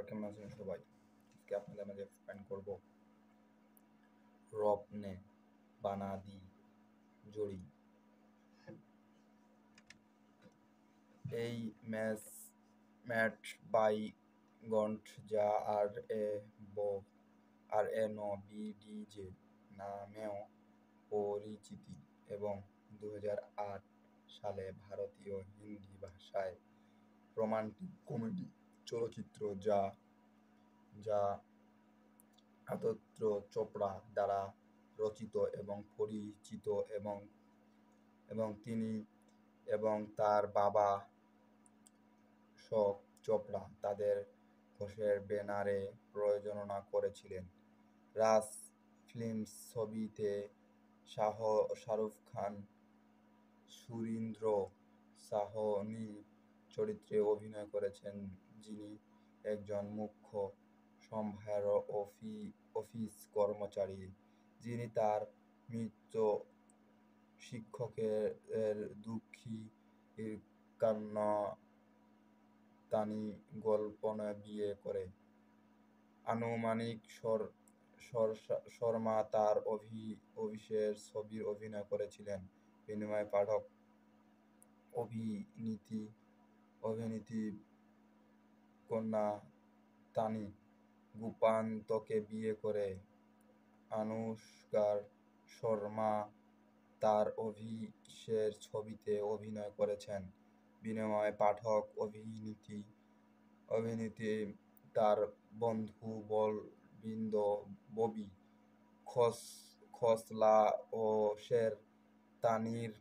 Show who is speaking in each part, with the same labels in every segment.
Speaker 1: কেমন আছেন সবাই? আজকে আপনাদের মাঝে এক্সপ্লেন করব রপনে বানাদি জড়ি। এই ম্যাট বাই গন্ট যা আর এ ন বিডিজে নামেও পরিচিতি এবং 2008 সালে ভারতীয় হিন্দি ভাষায় রোমান্টিক কমেডি চলচ্চিত্র যা যা আদিত্য চোপড়া দ্বারা রচিত এবং পরিচিত এবং তিনি এবং তার বাবা শোক চোপড়া তাদের ঘোষের ব্যানারে প্রযোজনা করেছিলেন। রাজ ফিল্মস ছবিতে শাহরুখ খান সুরিন্দ্র সাহনি চরিত্রে অভিনয় করেছেন, যিনি একজন মুখ্য সম্ভাব্য অফিস কর্মচারী যিনি তার মৃত শিক্ষকের দুঃখী কান্নাকানি গোপনে বিয়ে করে। আনুমানিক শর্মা তার অভিষেক ছবির অভিনয় করেছিলেন। বিনিময় পাঠক অভিনেত্রী কন্যা তানি গুপ্তাকে বিয়ে করে। অনুষ্কা শর্মা তার অভিষেক ছবিতে অভিনয় করেছেন। বিনিময় পাঠক অভিনেত্রী তার বন্ধু বৃন্দ ববি খোসলা ও শের তানির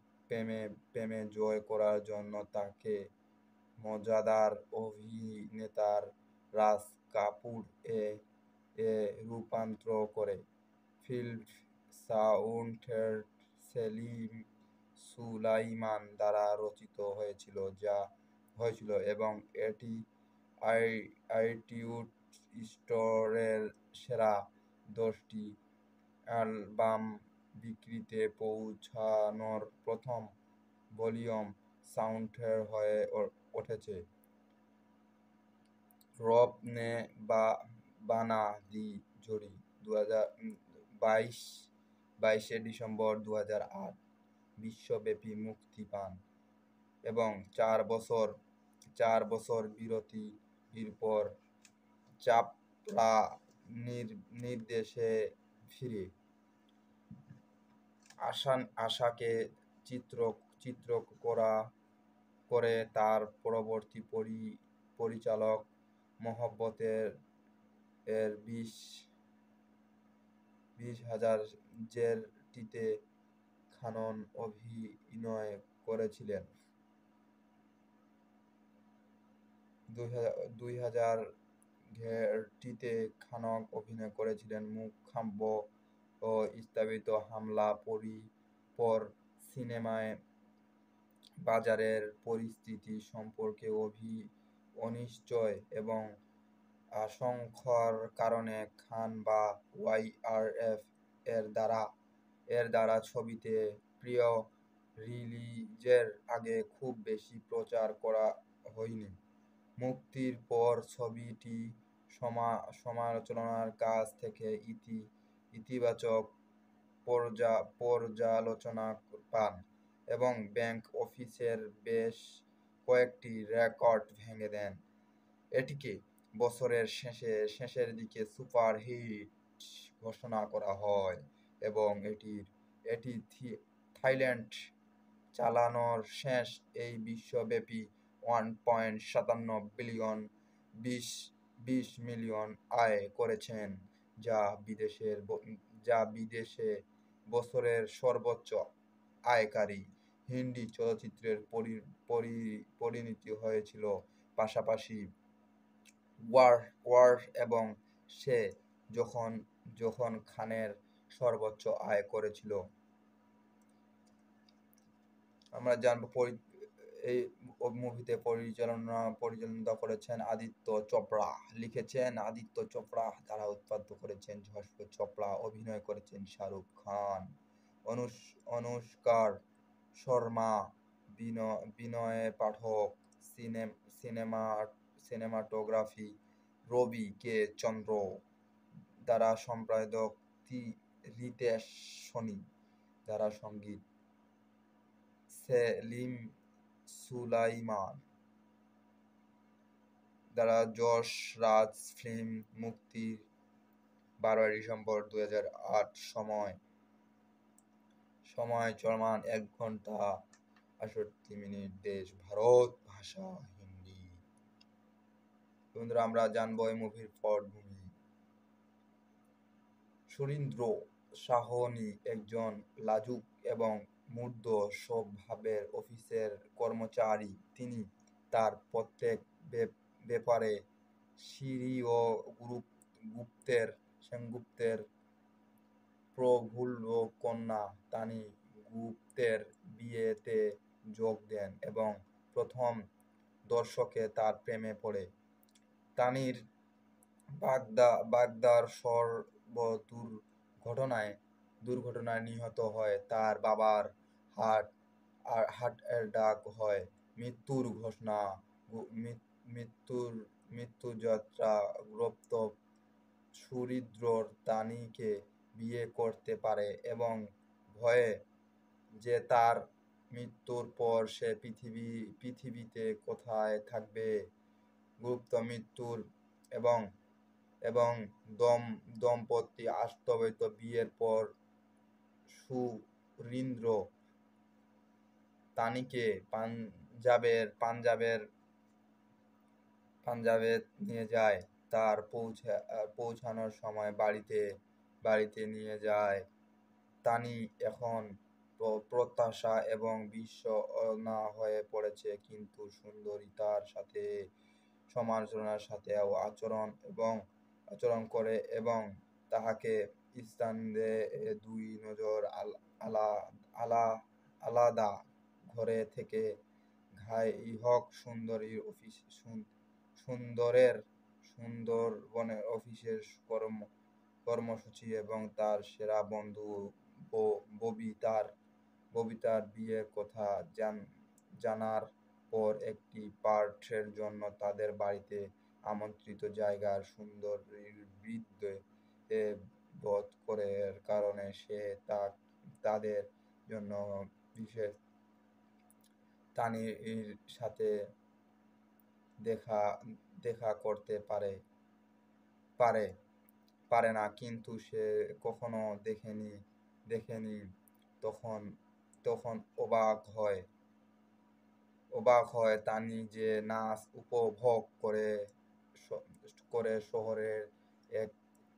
Speaker 1: প্রেমে জয় করার জন্য তাকে মজাদার অভিনেতার রাজ কাপুর এ রূপান্তর করে। ফিল্ম সাউন্ডট্র্যাক সেলিম সুলাইমান দ্বারা রচিত হয়েছিল এবং এটি আইটিউন্স স্টোরের সেরা 10টি অ্যালবাম বিক্রিতে পৌঁছানোর প্রথম ভলিউম সাউন্ডট্র্যাক হয়ে উঠেছে। রপনে বানাদি জড়ি 22শে ডিসেম্বর 2008 বিশ্বব্যাপী মুক্তি পান এবং 4 বছর বিরতির পর চোপড়া নির্দেশে ফিরে আশাকে চিত্র করে তার পরবর্তী পরিচালক মোহাম্মদ এর 20,000-টিতে খান অভিনয় করেছিলেন। 2000-টিতে খান অভিনয় করেছিলেন। মুখাম্ব ও স্থাপিত হামলা পর সিনেমায় বাজারের পরিস্থিতি সম্পর্কে অনিশ্চয় এবং আশঙ্কার কারণে খান বা ওয়াইআরএফ এর দ্বারা ছবিতে রিলিজের আগে খুব বেশি প্রচার করা হয়নি। মুক্তির পর ছবিটি সমালোচকদের কাছ থেকে ইতিবাচক পর্যালোচনা পান এবং বক্স অফিসের বেশ কয়েকটি রেকর্ড ভেঙে দেন। এটিকে বছরের শেষের দিকে সুপার হিট ঘোষণা করা হয় এবং এটি থাইল্যান্ডে চালানোর শেষ এই বিশ্বব্যাপী 1.57 বিশ মিলিয়ন আয় করেছেন, যা বিদেশে বছরের সর্বোচ্চ আয়কারী হিন্দি চলচ্চিত্রের পরিণত হয়েছিল। পাশাপাশি ওয়ার এবং সে যখন খানের সর্বোচ্চ আয় করেছিল। আমরা জানব এই মুভিতে পরিচালনা করেছেন আদিত্য চোপড়া, লিখেছেন আদিত্য চোপড়া, দ্বারা উৎপাদিত করেছেন যশবন্ত চোপড়া, অভিনয় করেছেন শাহরুখ খান, অনুষ্কা শর্মা, বিনয় পাঠক। সিনেমাটোগ্রাফি রবি কে চন্দ্র দ্বারা সম্পাদক রিতেশ সোনি দ্বারা সঙ্গীত সেলিম সুলাইমান দ্বারা যশ রাজ ফিল্ম মুক্তি 12 ডিসেম্বর 2008 সময় চলমান 1 ঘন্টা 68 মিনিট দেশ ভারত ভাষা হিন্দি। বন্ধুরা আমরা জানবো এই মুভির পটভূমি। সুরীন্দ্র সাহনি একজন লাজুক এবং মূর্খ স্বভাবের অফিসের কর্মচারী। তিনি তার প্রত্যেক ব্যাপারে সিরিয় সেনগুপ্তের প্রফুল্ল কন্যা তানি গুপ্তের বিয়েতে যোগ দেন এবং প্রথম দর্শকে তার প্রেমে পড়ে। তানির বাগদার দুর্ঘটনায় নিহত হয়। তার বাবার হার্ট অ্যাটাক হয়। মৃত্যুযাত্রাগ্রস্ত সুহৃদ তানিকে বিয়ে করতে পারে এবং ভয়ে যে তার মৃত্যুর পর সে পৃথিবীতে কোথায় থাকবে। গুপ্ত মৃত্যুর এবং দম্পতি বাস্তবিক বিয়ের পর সুরীন্দ্র তানিকে পাঞ্জাবে নিয়ে যায়। তার পৌঁছানোর সময় বাড়িতে নিয়ে যায়। তানি এখন প্রত্যাশা এবং বিষণ্ণ হয়ে পড়েছে, কিন্তু সুন্দরী তার সাথে সমালোচনার সাথেও আচরণ করে এবং তাহাকে স্থান দেয়। দুই নজর আলাদা ঘরে থেকে গায়ক সুন্দরবনের অফিসের কর্মসূচি এবং তার সেরা বন্ধু ববিতার বিয়ের কথা জানার পর একটি পার্টির জন্য তাদের বাড়িতে আমন্ত্রিত জায়গার সুন্দরীর বিরুদ্ধে বোধ করার কারণে সে তাদের জন্য বিশেষ তানির সাথে দেখা করতে পারে না, কিন্তু সে কখনো দেখেনি। তখন অবাক হয় তানি যে নাচ উপভোগ করে শহরের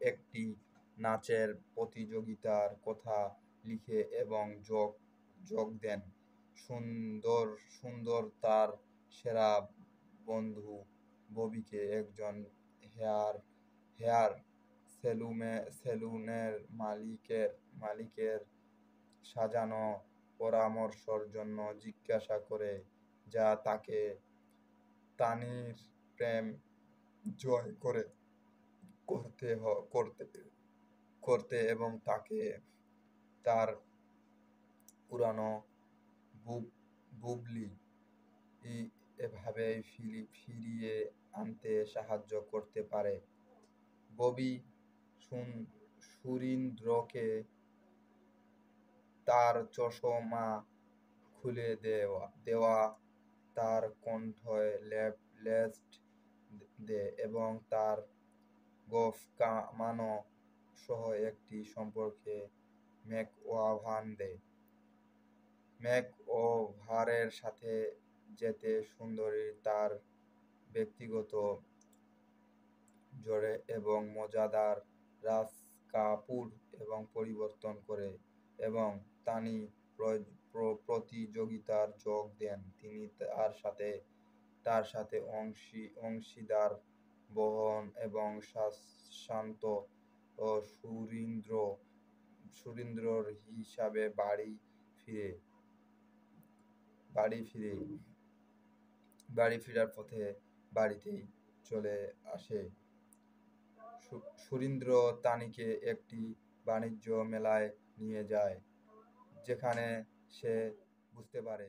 Speaker 1: একটি নাচের প্রতিযোগিতার কথা লিখে এবং যোগ দেন। সুন্দর তার সেরা বন্ধু ববিকে একজন হেয়ার সেলুনের মালিকের সাজানো পরামর্শের জন্য জিজ্ঞাসা করে, যা তাকে তানির প্রেম জয় করতে এবং তাকে তার পুরানো বুবলি এভাবে ফিরিয়ে আনতে সাহায্য করতে পারে। ববি সুরীন্দ্রকে তার চশমা খুলে দেওয়া, তার কণ্ঠে লেস্ট দেয় এবং তার গোঁফ কামানো সহ একটি সম্পর্কে মেকওভারের সাথে যেতে সুন্দরী তার ব্যক্তিগত জোরে এবং মজাদার রাজ কাপুর এবং পরিবর্তন করে এবং তানি প্রতিযোগিতার যোগ দেন। তিনি তার সাথে অংশীদার বহন এবং শান্ত ও সুরীন্দ্রর হিসাবে বাড়ি ফেরার পথে বাড়িতেই চলে আসে। সুরীন্দ্র তানিকে একটি বাণিজ্য মেলায় নিয়ে যায়, যেখানে সে বুঝতে পারে